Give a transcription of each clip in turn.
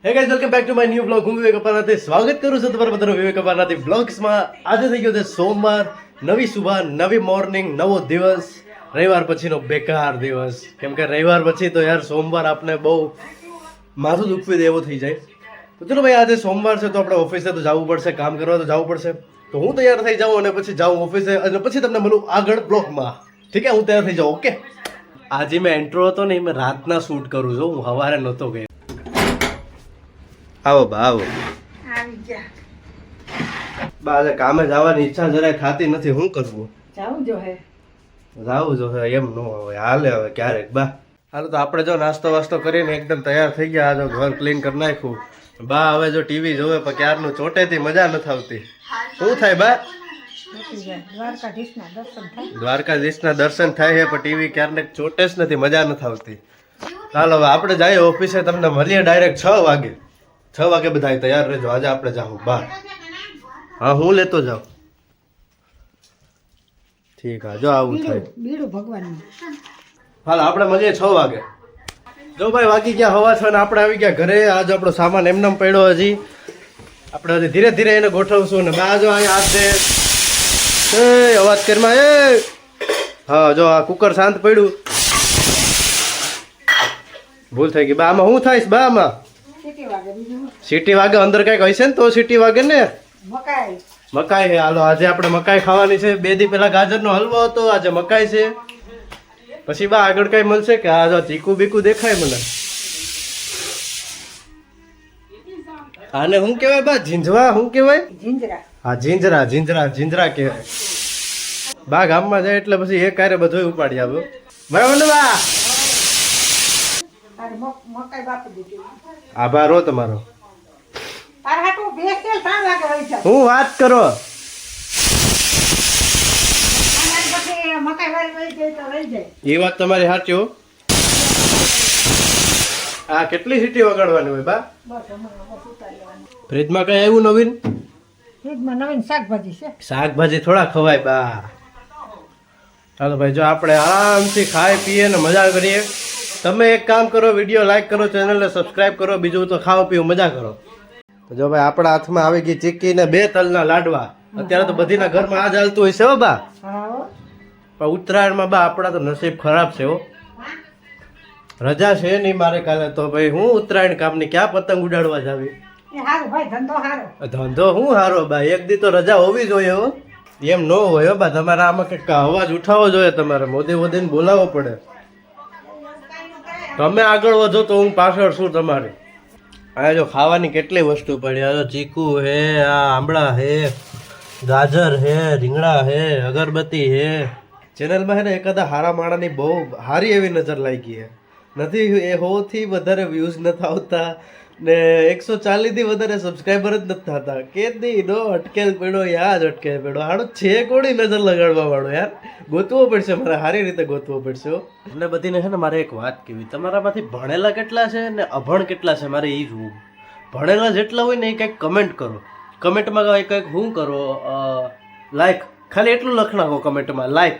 Hey guys welcome back to my new blog. હું વિવેક અપારનાથી સ્વાગત કરું છું તમારા બધાનું વિવેક અપારનાથી બ્લોગ્સમાં. આજે થઈ ગયો છે સોમવાર, નવી સુબહ, નવી મોર્નિંગ, નવો દિવસ. રવિવાર પછીનો બેકાર દિવસ, કેમ કે રવિવાર પછી તો યાર સોમવાર આપણે બહુ માથું દુખવી દે એવો થઈ જાય. તો ચલો ભાઈ, આજે સોમવાર છે તો આપણે ઓફિસે તો જવું પડશે, કામ કરવા તો જવું પડશે. તો હું તૈયાર થઈ જાઉં અને પછી જાઉં ઓફિસે અને પછી તમને મળું આગળ બ્લોગમાં. ઠીક છે, હું તૈયાર થઈ જાઉં. ઓકે. આજે મેં એન્ટ્રો હતો ને, મેં રાતના શૂટ કરું છું, હું સવારે નહોતો ગયો. આવો બા આવો. બા આજે કામે જવાની ઈચ્છા જરાય થતી નથી, શું કરવું? જાવું જો હે એમ નો હોય, હાલે હવે ક્યારેક. બા હાલો તો આપણે જો નાસ્તો વાસ્તો કરીને એકદમ તૈયાર થઈ ગયા. જો ઘર ક્લીન કરી નાખ્યું. બા હવે જો ટીવી જોવે પણ ક્યારનું ચોટેથી મજા નથી આવતી. શું થાય બા? દ્વારકાધીશના દર્શન થાય છે પણ ટીવી ક્યારેક ચોટે જ નથી, મજા નથી આવતી. ચાલો હવે આપણે જઈએ ઓફિસે, તમને મળીએ ડાયરેક્ટ 6 વાગે. 6 વાગે બધા તૈયાર રહેજો, આજે આપણે જાઉં બહાર. હા હું લેતો જાઉં. ઠીક હા, જો આવું થાય બીડું ભગવાન. હાલ આપણે મળીએ 6 વાગે. જો ભાઈ વાગી ગયા હવા 6 ને આપણે આવી ગયા ઘરે. આજ આપણો સામાન એમનેમ પડ્યો, હજી આપણે હજી ધીરે ધીરે એને ગોઠવશું. ને બા જો અહીંયા હાથ દે અવાજ કરમાં હા જો આ કુકર શાંત પડ્યું. ભૂલ થઈ ગઈ બા. આમાં શું થાય બા? આમાં સીટી વાગે અંદર કઈક હશે ને તો સીટી વાગે ને. મકાઈ છે. હાલો આજે આપણે મકાઈ ખાવાની છે. 2 દી પહેલા ગાજરનો હલવો હતો, આજે મકાઈ છે. પછી બા આગળ કઈ મળશે કે? આ જો ચીકુ બીકુ દેખાય મને. આને શું કહેવાય બા? ઝીંઝવા શું કહેવાય? હા ઝીંઝરા ઝીંઝરા ઝીંઝરા કહેવાય. બા ગામમાં જાય એટલે પછી એ કારે બધું ઉપાડી આવ્યો. બરાબર ને બા? આભાર હો તમારો. હું વાત કરો. એ વાત તમારી સાચી હો. આ કેટલી સીટી વગાડવાની હોય બા? ફ્રીજમાં કઈ આવ્યું નવીન? ફ્રીજમાં નવીન શાકભાજી છે. શાકભાજી થોડા ખવાય બા. ચાલો ભાઈ, જો આપણે આરામથી ખાઈ પીએ ને મજા કરીએ. તમે એક કામ કરો, વિડીયો લાઈક કરો, ચેનલને સબસ્ક્રાઇબ કરો, બીજું તો ખાઓ પીઓ મજા કરો. તો જો ભાઈ આપણા હાથમાં આવી ગઈ ચીક્કી ને 2 તલના લાડવા. અત્યારે તો બધીના ઘરમાં આ જ હાલતું હોય છે હો બા. પણ ઉત્તરાયણમાં બા આપણા તો નસીબ ખરાબ છે હો. રજા છે નહીં મારે કાલે, તો ભાઈ હું ઉત્તરાયણ કામની ક્યાં પતંગ ઉડાડવા જાવી? ધંધો હું હારો બા, એક દી તો રજા હોવી જોઈએ હો. એમ ન હોય હો બા, તમારે આમાં કંઈક અવાજ ઉઠાવવો જોઈએ. તમારે મોદી મોદીને બોલાવવો પડે. તમે આગળ વધો તો હું પાછળ છું તમારે. આ જો ખાવાની કેટલી વસ્તુ પડી. આ ચીકુ હે, આ આંબળા હે, ગાજર હે, રીંગણા હે, અગરબત્તી હે. ચેનલમાં હે ને એકાદા હારા માણાની બહુ સારી એવી નજર લાગી છે. નથી એ 100 થી વધારે વ્યૂઝ નથી આવતા ને 140 થી વધારે સબસ્ક્રાઈબર જ નથી થતા. કે દી નો અટકેલ પડ્યો, યાદ અટકેલ પડ્યો. હાડો છે કોડી નજર લગાડવા વાળો યાર. ગોતવો પડશે મારે, સારી રીતે ગોતવો પડશે. એટલે બધીને છે ને મારે એક વાત કહેવી. તમારામાંથી ભણેલા કેટલા છે ને અભણ કેટલા છે મારે એ જોવું. ભણેલા જેટલા હોય ને એ કંઈક કમેન્ટ કરો. કમેન્ટમાં કંઈક શું કરો, લાઈક ખાલી એટલું લખ નાખો કમેન્ટમાં, લાઈક.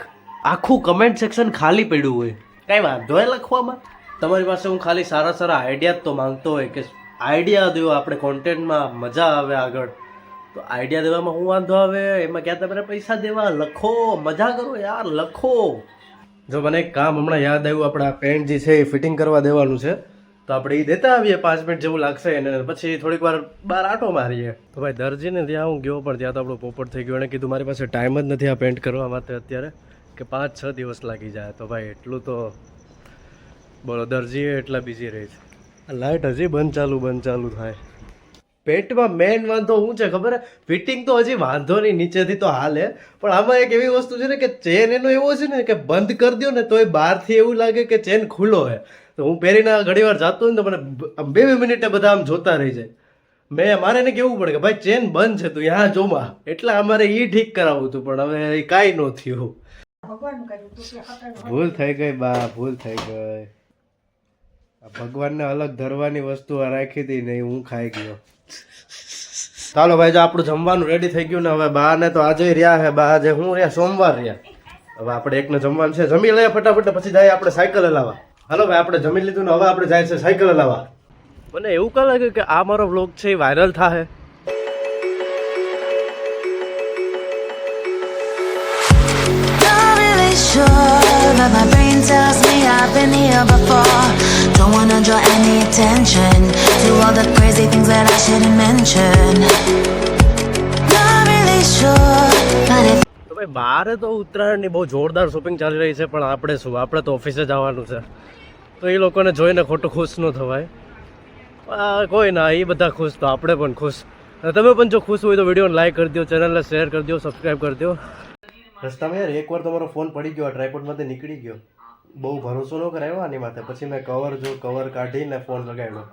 આખું કમેન્ટ સેક્શન ખાલી પડ્યું હોય, કાંઈ વાંધો હોય લખવામાં. તમારી પાસે હું ખાલી સારા સારા આઈડિયા તો માંગતો હોય કે આઈડિયા દો, આપણે કોન્ટેન્ટમાં મજા આવે આગળ. તો આઈડિયા દેવામાં શું વાંધો આવે? એમાં ક્યાં તમારે પૈસા દેવા? લખો, મજા કરો યાર, લખો. જો મને એક કામ હમણાં યાદ આવ્યું. આપણા પેન્ટ જે છે એ ફિટિંગ કરવા દેવાનું છે, તો આપણે એ દેતા આવીએ. 5 મિનિટ જેવું લાગશે એને, પછી થોડીક વાર બહાર આટો મારીએ. તો ભાઈ દરજીને ત્યાં હું ગયો, પણ ત્યાં તો આપણો પોપટ થઈ ગયો. એણે કીધું મારી પાસે ટાઈમ જ નથી આ પેન્ટ કરવા માટે અત્યારે, કે 5-6 દિવસ લાગી જાય. તો ભાઈ એટલું તો બોલો, દરજીએ એટલા બીજી રહી છે. લાઇટ હજી બંધ ચાલુ થાય. પેન્ટમાં મેન વાંધો શું છે ખબર? ફિટિંગ તો હજી વાંધો નહીં, નીચેથી તો હાલે. પણ આમાં એક એવી વસ્તુ છે ને કે ચેન એનો એવો છે ને કે બંધ કરી દો ને તો એ બહારથી એવું લાગે કે ચેન ખુલ્લો છે. તો હું પહેરીને ઘણી વાર જાતો હોય ને તો મને 2 મિનિટે બધા આમ જોતા રહી જાય. મારે એને કેવું પડે કે ભાઈ ચેન બંધ છે, તું યા જોમાં. એટલે અમારે એ ઠીક કરાવવું હતું, પણ હવે એ કાંઈ ન થયું. ભૂલ થઈ ગઈ બા, ભૂલ થઈ ગઈ. ભગવાનને અલગ ધરવાની વસ્તુ રાખી હતી ને હું ખાઈ ગયો. ચાલો ભાઈ, જો આપણું જમવાનું રેડી થઈ ગયું ને. હવે બા ને તો આજે રહ્યા છે. બા આજે હું રહ્યા, સોમવાર રહ્યા. હવે આપણે એકને જમવાનું છે, જમી લઈએ ફટાફટ, પછી જાય આપણે સાયકલ હલાવવા. હાલો ભાઈ, આપણે જમી લીધું ને હવે આપણે જાય છે સાયકલ હલાવવા. મને એવું કાં લાગે કે આ મારો વ્લોગ છે એ વાયરલ થાય. But my brain tells me I've been here before. Don't wanna draw any attention to all the crazy things that I shouldn't mention. Not really sure, but if તો ભાઈ બહાર તો ઉત્તરાયણની બહુ જોરદાર શોપિંગ ચાલી રહી છે, પણ આપણે શું, આપણે તો ઓફિસે જવાનું છે, તો એ લોકોને જોઈને ખોટું ખુશ ન થવાય. કોઈ ના, એ બધા ખુશ તો આપણે પણ ખુશ. તમે પણ જો ખુશ હોય તો વિડીયોને લાઈક કરી દો, ચેનલને શેર કરી દો, સબસ્ક્રાઈબ કરી દો. રસ્તામાં યાર એકવાર તમારો ફોન પડી ગયો, ટ્રાયપોડમાંથી નીકળી ગયો. બહુ ભરોસો ન કરાયો આની માથે. પછી મેં કવર કાઢીને ફોન લગાવ્યો.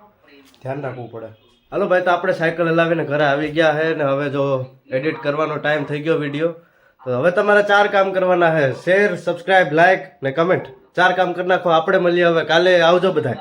ધ્યાન રાખવું પડે. હાલો ભાઈ, તો આપણે સાયકલ હલાવીને ઘરે આવી ગયા છે ને હવે જો એડિટ કરવાનો ટાઈમ થઈ ગયો વિડીયો. તો હવે તમારે 4 કામ કરવાના છે: શેર, સબસ્ક્રાઈબ, લાઈક ને કમેન્ટ. 4 કામ કરી નાખો. આપણે મળીએ હવે કાલે. આવજો બધા.